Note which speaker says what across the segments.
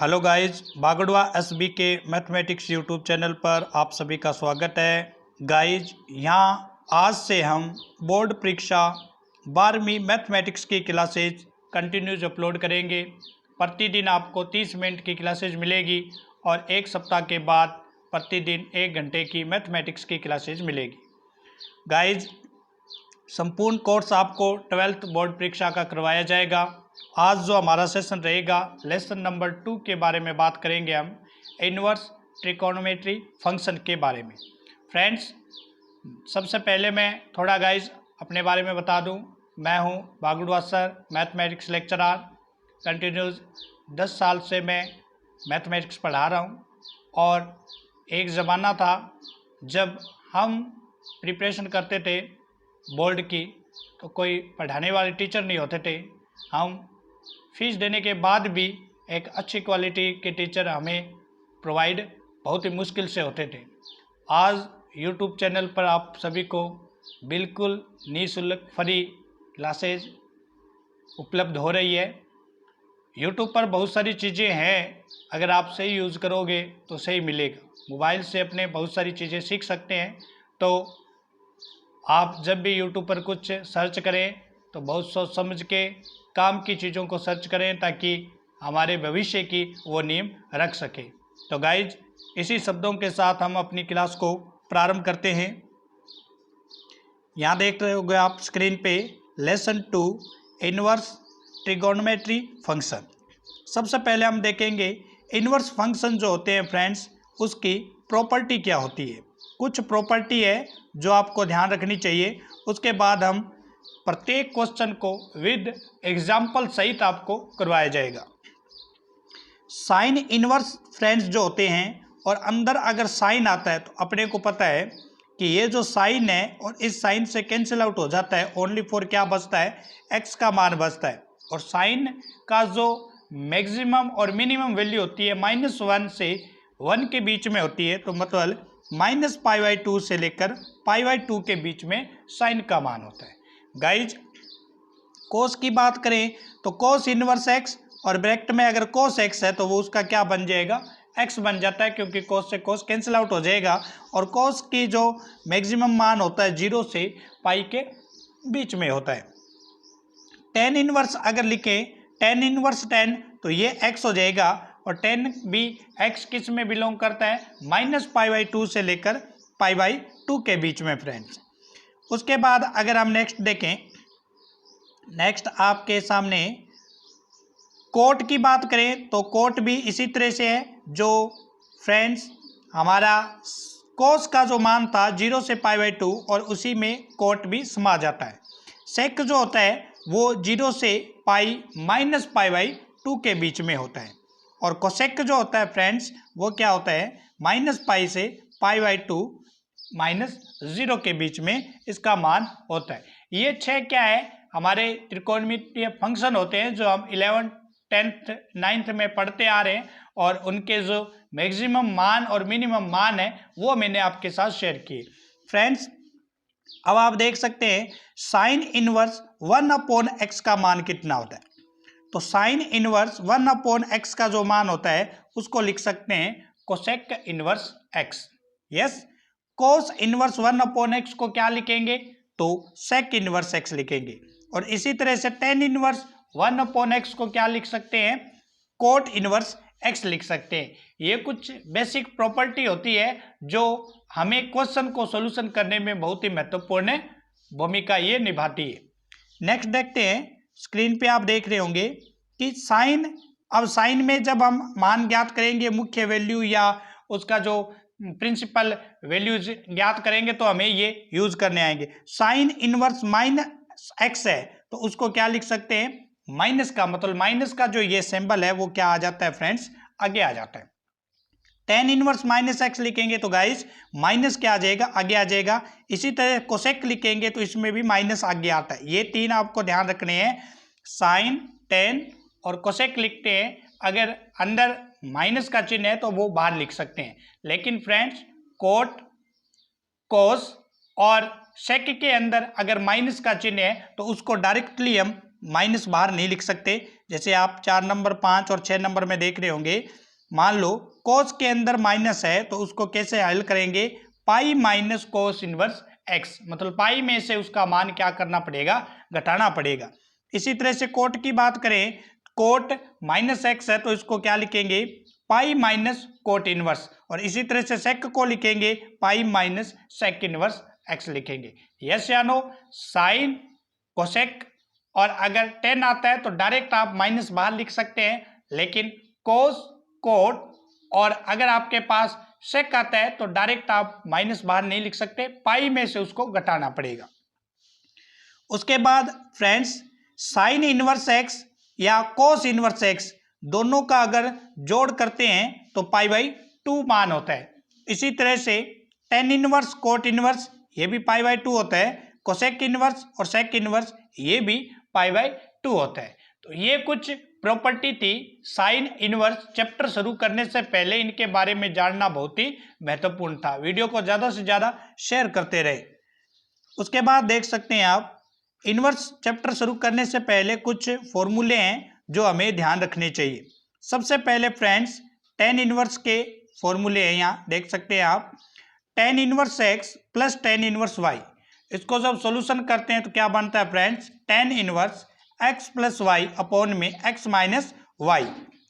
Speaker 1: Hello guys, बागड़वा SB के mathematics YouTube channel पर आप सभी का स्वागत है। गाइज, यहाँ आज से हम बोर्ड परीक्षा 12वीं मैथमेटिक्स की क्लासेज कंटिन्यूज अपलोड करेंगे। प्रतिदिन आपको 30 मिनट की क्लासेज मिलेगी और एक सप्ताह के बाद प्रतिदिन 1 घंटे की मैथमेटिक्स की क्लासेज मिलेगी। गाइज, संपूर्ण कोर्स आपको 12th बोर्ड परीक्षा का करवाया जाएगा। आज जो हमारा सेशन रहेगा, लेसन नंबर 2 के बारे में बात करेंगे हम, इनवर्स ट्रिकोनोमेट्री फंक्शन के बारे में। फ्रेंड्स, सबसे पहले मैं थोड़ा गाइज अपने बारे में बता दूं। मैं हूं बागड़वा सर, मैथमेटिक्स लेक्चरर। कंटिन्यूज 10 साल से मैं मैथमेटिक्स पढ़ा रहा हूं और एक ज़माना था जब हम प्रिपरेशन करते थे बोर्ड की, तो कोई पढ़ाने वाले टीचर नहीं होते थे। हम फीस देने के बाद भी एक अच्छी क्वालिटी के टीचर हमें प्रोवाइड बहुत ही मुश्किल से होते थे। आज यूट्यूब चैनल पर आप सभी को बिल्कुल निःशुल्क फ्री क्लासेज उपलब्ध हो रही है। यूट्यूब पर बहुत सारी चीज़ें हैं, अगर आप सही यूज़ करोगे तो सही मिलेगा। मोबाइल से अपने बहुत सारी चीज़ें सीख सकते हैं। तो आप जब भी यूट्यूब पर कुछ सर्च करें तो बहुत सोच समझ के काम की चीज़ों को सर्च करें, ताकि हमारे भविष्य की वो नींव रख सके। तो गाइज, इसी शब्दों के साथ हम अपनी क्लास को प्रारंभ करते हैं। यहाँ देख रहे होंगे आप स्क्रीन पे लेसन 2 इनवर्स ट्रिगोनोमेट्री फंक्शन। सबसे पहले हम देखेंगे इनवर्स फंक्शन जो होते हैं फ्रेंड्स, उसकी प्रॉपर्टी क्या होती है। कुछ प्रॉपर्टी है जो आपको ध्यान रखनी चाहिए। उसके बाद हम प्रत्येक क्वेश्चन को विद एग्जाम्पल सहित आपको करवाया जाएगा। साइन इनवर्स फ्रेंड्स जो होते हैं, और अंदर अगर साइन आता है तो अपने को पता है कि ये जो साइन है और इस साइन से कैंसिल आउट हो जाता है। ओनली फॉर क्या बचता है, एक्स का मान बचता है। और साइन का जो मैक्सिमम और मिनिमम वैल्यू होती है -1 से 1 के बीच में होती है। तो मतलब -π/2 से लेकर π/2 के बीच में साइन का मान होता है। गाइज, कोस की बात करें तो कोस इनवर्स एक्स, और ब्रैकेट में अगर कोस एक्स है तो वो उसका क्या बन जाएगा, एक्स बन जाता है, क्योंकि कोस से कोस कैंसिल आउट हो जाएगा। और कोस की जो मैक्सिमम मान होता है 0 से पाई के बीच में होता है। टेन इनवर्स अगर लिखें, टेन इनवर्स 10, तो ये एक्स हो जाएगा। और 10 भी एक्स किस में बिलोंग करता है, -π/2 से लेकर π/2 के बीच में फ्रेंड्स। उसके बाद अगर हम नेक्स्ट देखें, नेक्स्ट आपके सामने कोट की बात करें तो कोट भी इसी तरह से है। जो फ्रेंड्स हमारा कोस का जो मान था 0 से π/2, और उसी में कोट भी समा जाता है। सेक जो होता है वो 0 से पाई -π/2 के बीच में होता है। और कोसेक जो होता है फ्रेंड्स, वो क्या होता है, -π से π/2 -0 के बीच में इसका मान होता है। ये 6 क्या है, हमारे त्रिकोणमितीय फंक्शन होते हैं जो हम 11th 10th 9th में पढ़ते आ रहे हैं, और उनके जो मैक्सिमम मान और मिनिमम मान है वो मैंने आपके साथ शेयर किए। फ्रेंड्स, अब आप देख सकते हैं साइन इनवर्स 1/x का मान कितना होता है। तो साइन इनवर्स 1/x का जो मान होता है उसको लिख सकते हैं cosec inverse x। Yes, cos inverse 1/x को क्या लिखेंगे, तो सेक इनवर्स x लिखेंगे। और इसी तरह से टेन इनवर्स 1/x को क्या लिख सकते हैं, कोट इनवर्स x लिख सकते हैं। ये कुछ बेसिक प्रॉपर्टी होती है जो हमें क्वेश्चन को सॉल्यूशन करने में बहुत ही महत्वपूर्ण भूमिका ये निभाती है। नेक्स्ट देखते हैं, स्क्रीन पे आप देख रहे होंगे कि साइन, अब साइन में जब हम मान ज्ञात करेंगे, मुख्य वैल्यू या उसका जो प्रिंसिपल वैल्यूज ज्ञात करेंगे, तो हमें ये यूज करने आएंगे। साइन इनवर्स -x है तो उसको क्या लिख सकते हैं, माइनस का, मतलब माइनस का जो ये सिंबल है वो क्या आ जाता है फ्रेंड्स, आगे आ जाता है। टेन इनवर्स -x लिखेंगे तो गाइस माइनस क्या आ जाएगा, आगे आ जाएगा। इसी तरह कोसेक लिखेंगे तो इसमें भी माइनस आगे आता है। ये तीन आपको ध्यान रखने हैं, साइन, टेन और कोसेक लिखते हैं, अगर अंदर माइनस का चिन्ह है तो वो बाहर लिख सकते हैं। लेकिन फ्रेंड्स, कोट, कोस और सेक के अंदर अगर माइनस का चिन्ह है तो उसको डायरेक्टली हम माइनस बाहर नहीं लिख सकते। जैसे आप 4 नंबर, 5 और 6 नंबर में देख रहे होंगे, मान लो कोस के अंदर माइनस है तो उसको कैसे हल करेंगे, pi minus cos inverse x, मतलब पाई में से उसका मान क्या करना पड़ेगा, घटाना पड़ेगा। इसी तरह से कोट की बात करें, कोट माइनस एक्स है तो इसको क्या लिखेंगे, पाई माइनस कोट इनवर्स, और इसी तरह से सेक को लिखेंगे pi minus sec inverse x लिखेंगे। यस या नो, साइन कोसेक, और अगर 10 आता है तो डायरेक्ट आप माइनस बाहर लिख सकते हैं, लेकिन कोस कोट, और अगर आपके पास सेक आता है तो डायरेक्ट आप माइनस बाहर नहीं लिख सकते, पाई में से उसको घटाना पड़ेगा। उसके बाद फ्रेंड्स, साइन इनवर्स एक्स या कोस इनवर्स एक्स दोनों का अगर जोड़ करते हैं तो पाई बाई 2 मान होता है। इसी तरह से टेन इनवर्स कोट इनवर्स ये भी पाई बाई 2 होता है, कोसेक इनवर्स और सेक इनवर्स ये भी पाई बाई 2 होता है। तो ये कुछ प्रॉपर्टी थी साइन इनवर्स। चैप्टर शुरू करने से पहले इनके बारे में जानना बहुत ही महत्वपूर्ण था। वीडियो को ज़्यादा से ज़्यादा शेयर करते रहे। उसके बाद देख सकते हैं आप, इनवर्स चैप्टर शुरू करने से पहले कुछ फॉर्मूले हैं जो हमें ध्यान रखने चाहिए। सबसे पहले फ्रेंड्स, टेन इनवर्स के फॉर्मूले हैं, यहाँ देख सकते हैं आप, tan inverse x plus tan inverse y. इसको जब सॉल्यूशन करते हैं तो क्या बनता है friends, tan inverse x plus y upon में एक्स माइनस वाई,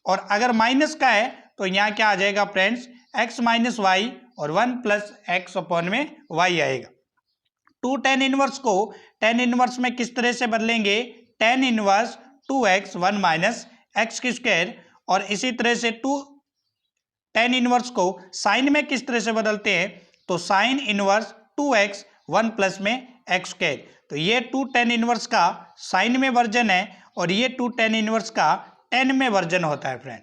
Speaker 1: और अगर माइनस का है तो यहाँ क्या आ जाएगा फ्रेंड्स, एक्स माइनस वाई और 1 प्लस एक्स अपॉन में वाई आएगा। टू टेन इनवर्स को टेन इनवर्स में किस तरह से बदलेंगे, tan inverse 2x 1 minus x की स्क्वायर, और इसी तरह से टू टेन इनवर्स को साइन में किस तरह से बदलते हैं, तो साइन इनवर्स 2x 1 प्लस में एक्स स्क्वायर। तो ये टू टेन इनवर्स का साइन में वर्जन है और ये टू टेन इनवर्स का टेन में वर्जन होता है फ्रेंड।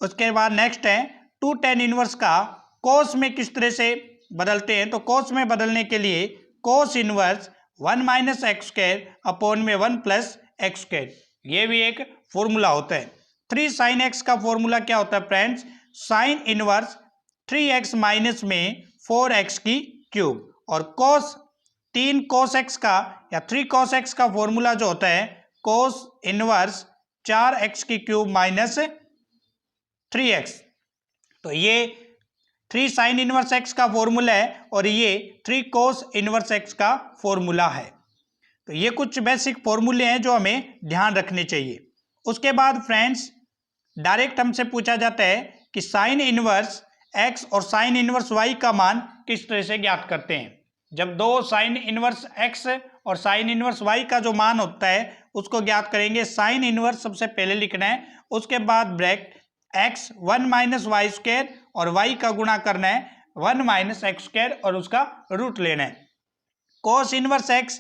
Speaker 1: उसके बाद नेक्स्ट है टू टेन इनवर्स का कोस में किस तरह से बदलते हैं, तो कोस में बदलने के लिए cos inverse 1 minus x square upon में 1 प्लस एक्स स्क्वायर, ये भी एक फॉर्मूला होता है। 3 साइन एक्स का फॉर्मूला क्या होता है friends, sine inverse 3x minus में 4x की क्यूब, और कोस 3 कोस एक्स का या 3 कोस एक्स का फॉर्मूला जो होता है कोस इनवर्स 4x की क्यूब माइनस 3x। तो ये 3 साइन इनवर्स एक्स का फॉर्मूला है और ये 3 कोस इनवर्स एक्स का फॉर्मूला है। तो ये कुछ बेसिक फॉर्मूले हैं जो हमें ध्यान रखने चाहिए। उसके बाद फ्रेंड्स, डायरेक्ट हमसे पूछा जाता है कि साइन इनवर्स एक्स और साइन इनवर्स वाई का मान किस तरह से ज्ञात करते हैं। जब दो साइन इनवर्स एक्स और साइन इनवर्स वाई का जो मान होता है उसको ज्ञात करेंगे, साइन इनवर्स सबसे पहले लिखना है, उसके बाद bracket x 1 minus y square और वाई का गुणा करना है 1 माइनस एक्स स्क्वायर और उसका रूट लेना है। कोस इनवर्स एक्स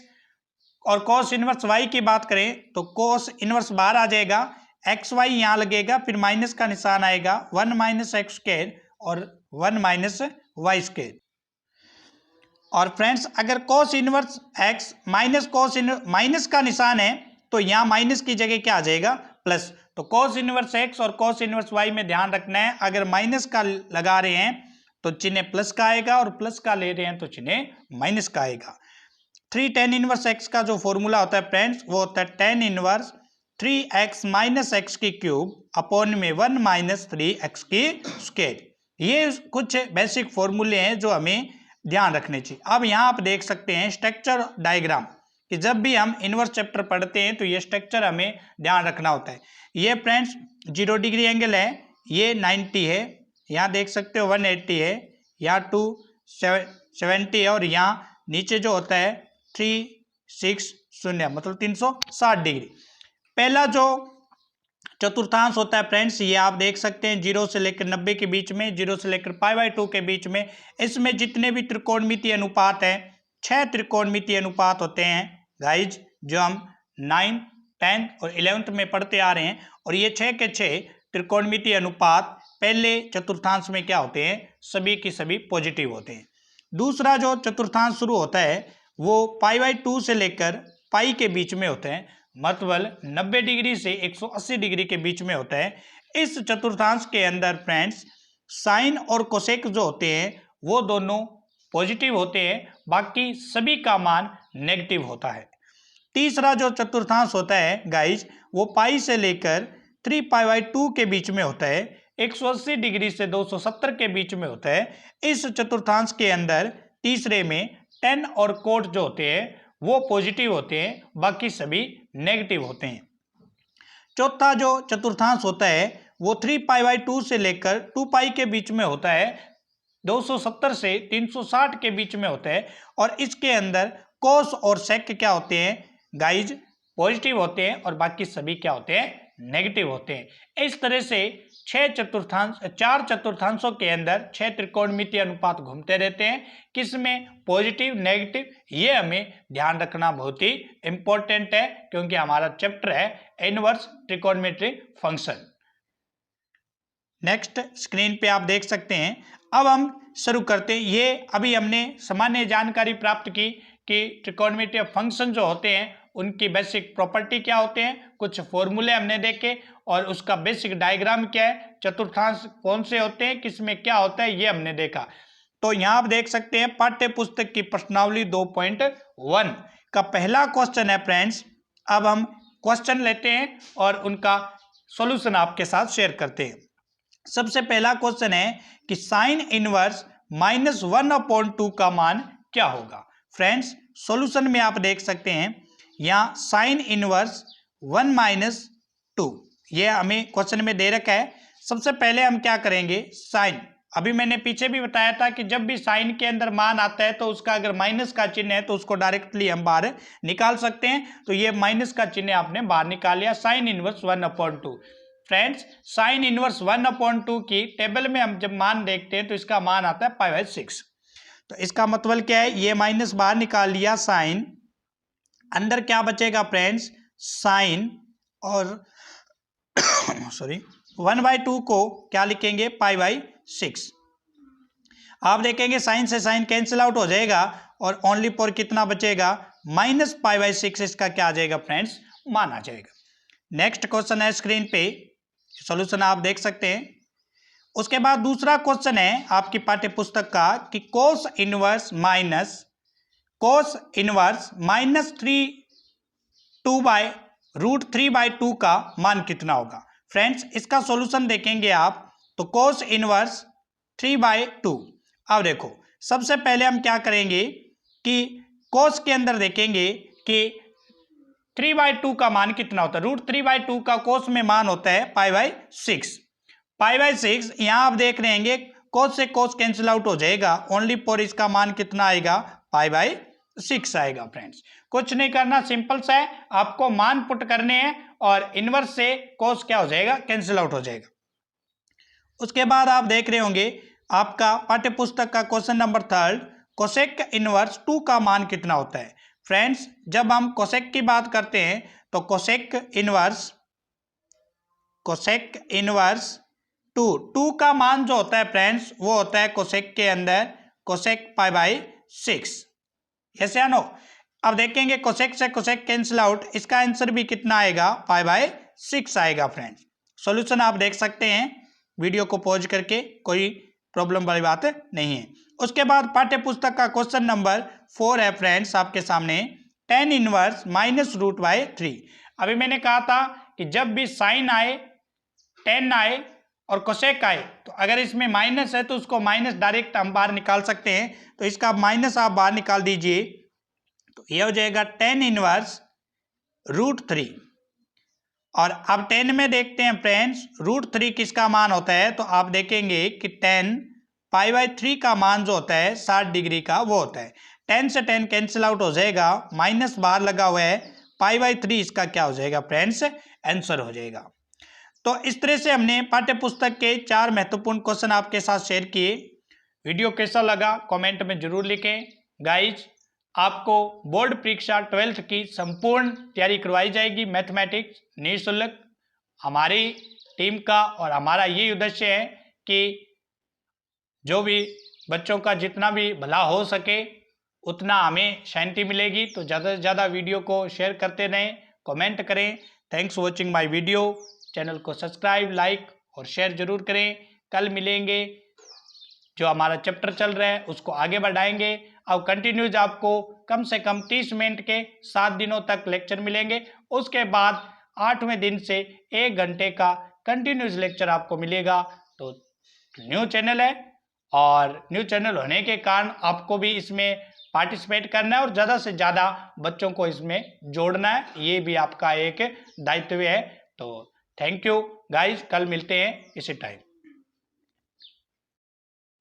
Speaker 1: और कोस इनवर्स वाई की बात करें तो कोस इनवर्स बाहर आ जाएगा, एक्स वाई यहाँ लगेगा, फिर माइनस का निशान आएगा, 1 माइनस एक्स स्क्वायर और 1 माइनस वाई स्क्वायर। और फ्रेंड्स, अगर cos inverse x minus minus का निशान है तो यहाँ माइनस की जगह क्या आ जाएगा, प्लस। तो कोस इनवर्स एक्स और कोस इनवर्स वाई में ध्यान रखना है, अगर माइनस का लगा रहे हैं तो चिन्ह प्लस का आएगा और प्लस का ले रहे हैं तो चिन्ह माइनस का आएगा। 3 टेन इनवर्स एक्स का जो फॉर्मूला होता है फ्रेंड्स वो होता है tan inverse 3x minus x की क्यूब अपॉन में 1 माइनस 3x की स्क्वायर। ये कुछ बेसिक फॉर्मूले हैं जो हमें ध्यान रखने चाहिए। अब यहाँ आप देख सकते हैं स्ट्रक्चर डायग्राम, कि जब भी हम इनवर्स चैप्टर पढ़ते हैं तो ये स्ट्रक्चर हमें ध्यान रखना होता है। ये फ्रेंड्स 0 डिग्री एंगल है, ये 90 है, यहाँ देख सकते हो 180 है, यहाँ 270 है, और यहाँ नीचे जो होता है 360 मतलब 360 डिग्री। पहला जो चतुर्थांश होता है फ्रेंड्स, ये आप देख सकते हैं 0 से लेकर 90 के बीच में, 0 से लेकर π/2 के बीच में। इसमें जितने भी त्रिकोणमितीय अनुपात हैं, 6 त्रिकोणमितीय अनुपात होते हैं गाइज, जो हम 9, 10 और 11th में पढ़ते आ रहे हैं, और ये 6 के 6 त्रिकोणमितीय अनुपात पहले चतुर्थांश में क्या होते हैं, सभी की सभी पॉजिटिव होते हैं। दूसरा जो चतुर्थांश शुरू होता है वो π/2 से लेकर पाई के बीच में होते हैं, मतलब 90 डिग्री से 180 डिग्री के बीच में होता है। इस चतुर्थांश के अंदर फ्रेंड्स साइन और कोसेक जो होते हैं वो दोनों पॉजिटिव होते हैं, बाकी सभी का मान नेगेटिव होता है। तीसरा जो चतुर्थांश होता है गाइज वो पाई से लेकर 3π/2 के बीच में होता है, 180 डिग्री से 270 के बीच में होता है। इस चतुर्थांश के अंदर तीसरे में tan और cot जो होते हैं वो पॉजिटिव होते हैं, बाकी सभी नेगेटिव होते हैं। चौथा जो चतुर्थांश होता है वो 3π/2 से लेकर 2π के बीच में होता है, 270 से 360 के बीच में होता है, और इसके अंदर cos और sec क्या होते हैं गाइज, पॉजिटिव होते हैं, और बाकी सभी क्या होते हैं, नेगेटिव होते हैं। इस तरह से चार चतुर्थांशों के अंदर 6 त्रिकोणमितीय अनुपात घूमते रहते हैं, किसमें पॉजिटिव नेगेटिव, ये हमें ध्यान रखना बहुत ही इंपॉर्टेंट है, क्योंकि हमारा चैप्टर है इनवर्स ट्रिकोणमेट्री फंक्शन। नेक्स्ट स्क्रीन पे आप देख सकते हैं। अब हम शुरू करते हैं। ये अभी हमने सामान्य जानकारी प्राप्त की कि ट्रिकोणमितीय फंक्शन जो होते हैं उनकी बेसिक प्रॉपर्टी क्या होते हैं, कुछ फॉर्मूले हमने देखे, और उसका बेसिक डायग्राम क्या है, चतुर्थांश कौन से होते हैं, किसमें क्या होता है, ये हमने देखा। तो यहाँ आप देख सकते हैं पाठ्य पुस्तक की प्रश्नावली 2.1 का पहला क्वेश्चन है फ्रेंड्स। अब हम क्वेश्चन लेते हैं और उनका सॉल्यूशन आपके साथ शेयर करते हैं। सबसे पहला क्वेश्चन है कि साइन इनवर्स -1/2 का मान क्या होगा। फ्रेंड्स सॉल्यूशन में आप देख सकते हैं यहाँ साइन इनवर्स 1 - 2 ये हमें क्वेश्चन में दे रखा है। सबसे पहले हम क्या करेंगे, साइन, अभी मैंने पीछे भी बताया था कि जब भी साइन के अंदर मान आता है तो उसका अगर माइनस का चिन्ह है तो उसको डायरेक्टली हम बाहर निकाल सकते हैं। तो ये माइनस का चिन्ह आपने बाहर निकाल लिया, sine inverse 1/2। Friends sine inverse 1/2 की टेबल में हम जब मान देखते हैं तो इसका मान आता है π/6। तो इसका मतलब क्या है, ये माइनस बाहर निकाल लिया साइन, अंदर क्या बचेगा फ्रेंड्स, साइन, और सॉरी 1/2 को क्या लिखेंगे, π/6। आप देखेंगे साइन से साइन कैंसिल आउट हो जाएगा और ओनली फॉर कितना बचेगा, -π/6। इसका क्या आ जाएगा फ्रेंड्स, मान आ जाएगा। नेक्स्ट क्वेश्चन है स्क्रीन पे, सॉल्यूशन आप देख सकते हैं। उसके बाद दूसरा क्वेश्चन है आपकी पाठ्य पुस्तक का कि कोस इनवर्स -√3/2 का मान कितना होगा। फ्रेंड्स इसका सॉल्यूशन देखेंगे आप तो कोस इनवर्स 3/2। अब देखो सबसे पहले हम क्या करेंगे कि कोस के अंदर देखेंगे कि 3/2 का मान कितना होता है। √3/2 का कोस में मान होता है π/6। π/6 यहाँ आप देख रहे हैं कोस से कोस कैंसिल आउट हो जाएगा, ओनली फॉर इसका मान कितना आएगा, π/6 आएगा। फ्रेंड्स कुछ नहीं करना, सिंपल सा है, आपको मान पुट करने हैं और इनवर्स से कोस क्या हो जाएगा, कैंसिल आउट हो जाएगा। उसके बाद आप देख रहे होंगे आपका पाठ्य पुस्तक का क्वेश्चन नंबर 3, कोसेक इनवर्स 2 का मान कितना होता है। फ्रेंड्स जब हम कोसेक की बात करते हैं तो कोसेक इनवर्स 2 का मान जो होता है फ्रेंड्स वो होता है कोसेक के अंदर कोसेक π/6। यस या नो। अब देखेंगे कोसेक से कोसेक कैंसिल आउट, इसका आंसर भी कितना आएगा, π/6 आएगा। फ्रेंड्स सॉल्यूशन आप देख सकते हैं वीडियो को पॉज करके, कोई प्रॉब्लम वाली बात नहीं है। उसके बाद पाठ्य पुस्तक का क्वेश्चन नंबर 4 है फ्रेंड्स आपके सामने, tan इनवर्स -√3। अभी मैंने कहा था कि जब भी साइन आए, tan आए और कोसेक आए, तो अगर इसमें माइनस है तो उसको माइनस डायरेक्ट हम बाहर निकाल सकते हैं। तो इसका माइनस आप बाहर निकाल दीजिए तो यह हो जाएगा tan इनवर्स √3। और अब 10 में देखते हैं फ्रेंड्स √3 किसका मान होता है, तो आप देखेंगे कि tan π/3 का मान जो होता है 60 डिग्री का वो होता है। 10 से 10 कैंसिल आउट हो जाएगा, माइनस बाहर लगा हुआ है, π/3 इसका क्या हो जाएगा फ्रेंड्स, आंसर हो जाएगा। तो इस तरह से हमने पाठ्य पुस्तक के 4 महत्वपूर्ण क्वेश्चन आपके साथ शेयर किए। वीडियो कैसा लगा कमेंट में जरूर लिखें। गाइज आपको बोर्ड परीक्षा 12th की संपूर्ण तैयारी करवाई जाएगी, मैथमेटिक्स निःशुल्क। हमारी टीम का और हमारा ये उद्देश्य है कि जो भी बच्चों का जितना भी भला हो सके उतना हमें शांति मिलेगी। तो ज़्यादा से ज़्यादा वीडियो को शेयर करते रहें, कमेंट करें। Thanks for watching my video. Channel को सब्सक्राइब, लाइक और शेयर जरूर करें। कल मिलेंगे, जो हमारा चैप्टर चल रहा है उसको आगे बढ़ाएंगे। अब कंटिन्यूज आपको कम से कम 30 मिनट के 7 दिनों तक लेक्चर मिलेंगे। उसके बाद 8वें दिन से 1 घंटे का कंटिन्यूस लेक्चर आपको मिलेगा। तो न्यू चैनल है और न्यू चैनल होने के कारण आपको भी इसमें पार्टिसिपेट करना है और ज़्यादा से ज़्यादा बच्चों को इसमें जोड़ना है, ये भी आपका एक दायित्व है। तो थैंक यू गाइस, कल मिलते हैं इसी टाइम।